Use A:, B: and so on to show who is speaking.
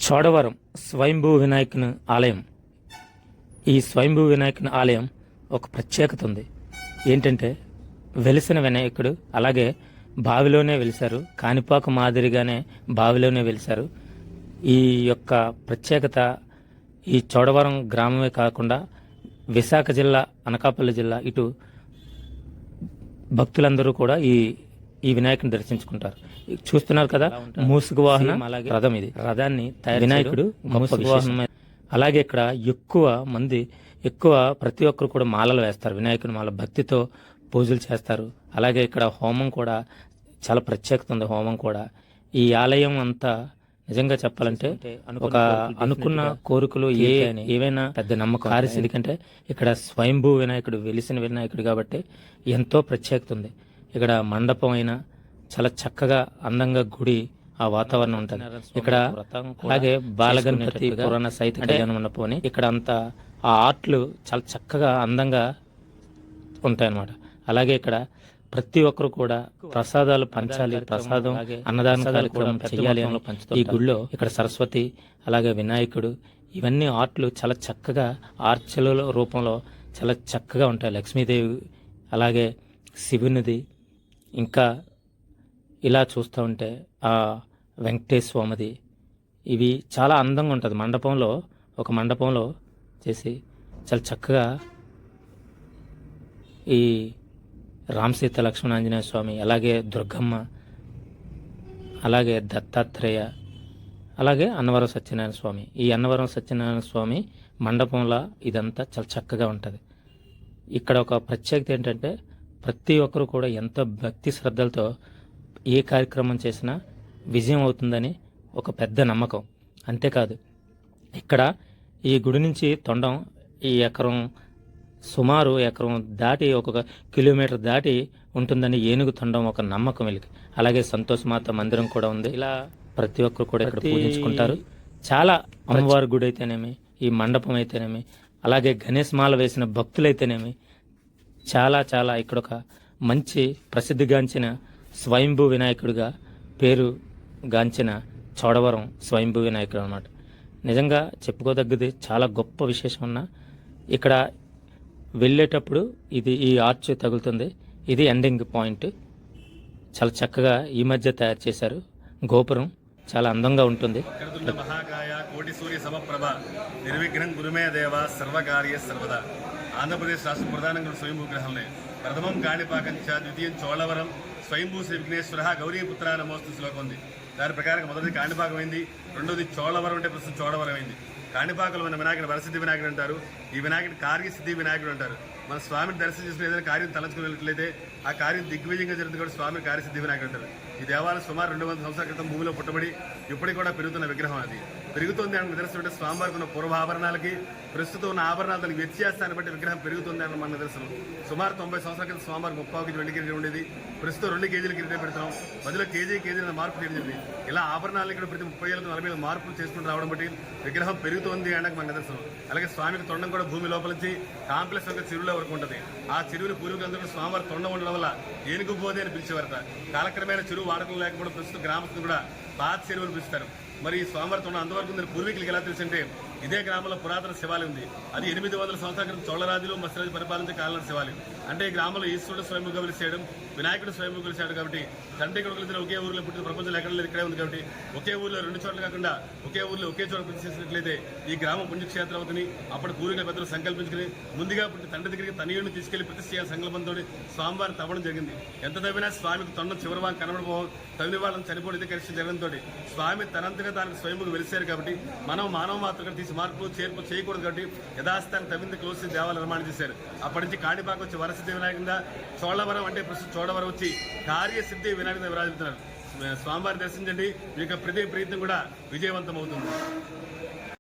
A: చోడవరం స్వయంభూ వినాయకుని ఆలయం. ఈ స్వయంభూ వినాయకుని ఆలయం ఒక ప్రత్యేకత ఉంది. ఏంటంటే వెలిసిన వినాయకుడు అలాగే బావిలోనే వెలిశారు, కాణిపాక మాదిరిగానే బావిలోనే వెలిశారు. ఈ యొక్క ప్రత్యేకత ఈ చోడవరం గ్రామమే కాకుండా విశాఖ జిల్లా, అనకాపల్లి జిల్లా ఇటు భక్తులందరూ కూడా ఈ వినాయకుని దర్శించుకుంటారు. చూస్తున్నారు కదా, మూసుగు వాహనం రథం. ఇది రథాన్ని వినాయకుడు మూసుగు వాహనం. అలాగే ఇక్కడ ఎక్కువ ప్రతి ఒక్కరు కూడా మాలలు వేస్తారు, వినాయకుని మాల భక్తితో పూజలు చేస్తారు. అలాగే ఇక్కడ హోమం కూడా చాలా ప్రత్యేకత ఉంది. హోమం కూడా ఈ ఆలయం అంతా నిజంగా చెప్పాలంటే ఒక అనుకున్న కోరికలు ఏవైనా పెద్ద నమ్మకం కారిసింది కంటే ఇక్కడ స్వయంభూ వినాయకుడు వెలిసిన వినాయకుడు కాబట్టి ఎంతో ప్రత్యేకత ఉంది. ఇక్కడ మండపం అయినా చాలా చక్కగా అందంగా గుడి ఆ వాతావరణం ఉంటుంది. ఇక్కడ అలాగే బాలగణపతి పురాణ సహిత కళ్యాణ మండపం అని ఇక్కడ అంతా ఆ ఆర్ట్లు చాలా చక్కగా అందంగా ఉంటాయన్నమాట. అలాగే ఇక్కడ ప్రతి ఒక్కరు కూడా ప్రసాదాలు పంచాలి, ప్రసాదం అన్నదాన కార్యక్రమం చేయాలి అని ఈ గుడిలో ఇక్కడ సరస్వతి అలాగే వినాయకుడు ఇవన్నీ ఆర్ట్లు చాలా చక్కగా ఆర్చల రూపంలో చాలా చక్కగా ఉంటాయి. లక్ష్మీదేవి అలాగే శివునిది, ఇంకా ఇలా చూస్తూ ఉంటే ఆ వెంకటేశ్వర స్వామిది, ఇవి చాలా అందంగా ఉంటుంది. ఒక మండపంలో చేసి చాలా చక్కగా ఈ రామసీత లక్ష్మణ ఆంజనేయ స్వామి అలాగే దుర్గమ్మ అలాగే దత్తాత్రేయ అలాగే అన్నవరం సత్యనారాయణ స్వామి, ఈ అన్నవరం సత్యనారాయణ స్వామి మండపంలో ఇదంతా చాలా చక్కగా ఉంటుంది. ఇక్కడ ఒక ప్రత్యేకత ఏంటంటే ప్రతి ఒక్కరు కూడా ఎంతో భక్తి శ్రద్ధలతో ఏ కార్యక్రమం చేసినా విజయం అవుతుందని ఒక పెద్ద నమ్మకం. అంతేకాదు ఇక్కడ ఈ గుడి నుంచి తొండం ఈ సుమారు ఎకరం దాటి ఒక కిలోమీటర్ దాటి ఉంటుందని ఏనుగు తొండం ఒక నమ్మకం వీళ్ళకి. అలాగే సంతోషమాత మందిరం కూడా ఉంది. ఇలా ప్రతి ఒక్కరు కూడా ఇక్కడ పూజించుకుంటారు. చాలా అమ్మవారి గుడి అయితేనేమి, ఈ మండపం అయితేనేమి, అలాగే గణేష్ మాల వేసిన భక్తులైతేనేమి చాలా చాలా ఇక్కడ ఒక మంచి ప్రసిద్ధిగాంచిన స్వయంభూ వినాయకుడిగా పేరుగాంచిన చోడవరం స్వయంభూ వినాయకుడు అన్నమాట. నిజంగా చెప్పుకోదగ్గది చాలా గొప్ప విశేషం ఉన్న ఇక్కడ వెళ్ళేటప్పుడు ఈ ఆర్చ్ తగులుతుంది. ఇది ఎండింగ్ పాయింట్. చాలా చక్కగా ఈ మధ్య తయారు చేశారు. గోపురం చాలా అందంగా ఉంటుంది.
B: మహాకాయ కోటి సూర్య సమప్రభ నిర్విఘ్నం గురుమే దేవ సర్వకార్య సర్వదా. ఆంధ్రప్రదేశ్ రాష్ట్ర ప్రధానంగా స్వయంభూ గ్రహంలో ప్రథమం కాణిపాకంచ, ద్వితీయం చోళవరం స్వయంభూ శ్రీ విఘ్నేశ్వర గౌరీపుత్ర నమోస్తు శ్లోకం ఉంది. దాని ప్రకారం మొదటిది కాణిపాకం అయింది, రెండోది చోళవరం అంటే ప్రస్తుతం చోడవరం అయింది. కాణిపాకలో ఉన్న వినాయకుడు వరసిద్ధి వినాయకుడు అంటారు, ఈ వినాయకుడు కార్యసిద్ధి వినాయకుడు అంటారు. మన స్వామిని దర్శనం చేసుకుని ఏదైనా కార్యం తలంచుకున్నట్లయితే ఆ కార్యం దిగ్విజయంగా జరుగుతుంది కూడా స్వామిని కార్యసిద్ధి వినాయకుడు అంటారు. ఈ దేవాలయం సుమారు 200 సంవత్సరాల క్రితం భూమిలో పుట్టబడి ఇప్పటికి కూడా పెరుగుతున్న విగ్రహం. అది పెరుగుతుంది అని నిదర్శనం అంటే స్వామివారికి ఉన్న పూర్వాభరణాలకి ప్రస్తుతం ఉన్న ఆభరణాలు దానికి వ్యత్యాసాన్ని బట్టి విగ్రహం పెరుగుతుంది అని మన నిదర్శనం. సుమారు 90 సంవత్సరాల క్రితం స్వామివారికి 30 కేజీ వెండి కిరీటం ఉండేది, ప్రస్తుతం 2 కేజీల కిరీటం పెడుతున్నాం. మధ్యలో కేజీ మార్పు జరిగింది. ఇలా ఆభరణాలు ఇక్కడ ప్రతి 30 ఏళ్ళకు 40 ఏళ్ళ మార్పులు చేసుకుంటూ రావడం బట్టి విగ్రహం పెరుగుతుంది అనడానికి మన నిదర్శనం. అలాగే స్వామికి తొండం కూడా భూమి లోపల నుంచి కాంప్లెక్స్ ఒక చెరువులో వరకు ఉంటుంది. ఆ చెరువుని పూర్వీకులందరూ స్వామివారి తొండం ఉండడం వల్ల ఏనుగు బోధి అని పిలిచేవారట. కాలక్రమేణ చెరువు వాడకం లేకపోవడం ప్రస్తుతం గ్రామస్తులు కూడా పాత చెరువుని పిలుస్తారు. మరి ఈ స్వామివారి తొండం అంతవరకు ఉందని పూర్వీకులకు ఎలా తెలుసంటే ఇదే గ్రామంలో పురాతన శివాలయం ఉంది. అది 800 సంవత్సరాల క్రితం చోళరాజులు మత్స్యరాజు పరిపాలించే కాలంలో శివాలయం. అంటే ఈ గ్రామంలో ఈశ్వరుడు స్వయంభూగా వెలిసేయడం, వినాయకుడు స్వయంభూగా వెలిసాడు కాబట్టి తండ్రి కొడుకులు ఒకే ఊరిలో పుట్టిన ప్రపంచంలో ఎక్కడ లేదు, ఇక్కడే ఉంది కాబట్టి ఒకే ఊరిలో 2 చోట్ల కాకుండా ఒకే ఊరిలో ఒకే చోట ప్రతి చేసినట్లయితే ఈ గ్రామం పుణ్యక్షేత్రం అవుతుంది. అప్పుడు పూర్వీకుల పెద్దలు సంకల్పించుకుని ముందుగా పుట్టి తండ్రి దగ్గరికి తనయుడిని తీసుకెళ్లి ప్రతిష్ఠ చేయాలని సంకల్పంతో స్వామివారి తవ్వడం జరిగింది. ఎంత తవ్వినా స్వామికి తొండం చివరి భాగం కనబడిపోవడం, తవ్విన వాళ్ళని చనిపోవడం కలిసి జరగడంతో స్వామి తనంతగా దానికి స్వయంభూగా వెలిసారు కాబట్టి మనం మానవ మాత్రం తీసి మార్పు చేర్పు చేయకూడదు కాబట్టి యథాస్థాన్ని తవ్వింది క్లోజ్ దేవాలయం నిర్మాణం చేశారు. అప్పటి నుంచి కాణిపాకం వచ్చి వరసిద్ధి వినాయకుడిగా, చోళవరం అంటే ప్రస్తుతం చోడవరం వచ్చి కార్యసిద్ధి వినాయకుడిగా విరాజిస్తున్నారు. స్వామివారి దర్శించండి, మీ యొక్క ప్రతి ప్రయత్నం కూడా విజయవంతం అవుతుంది.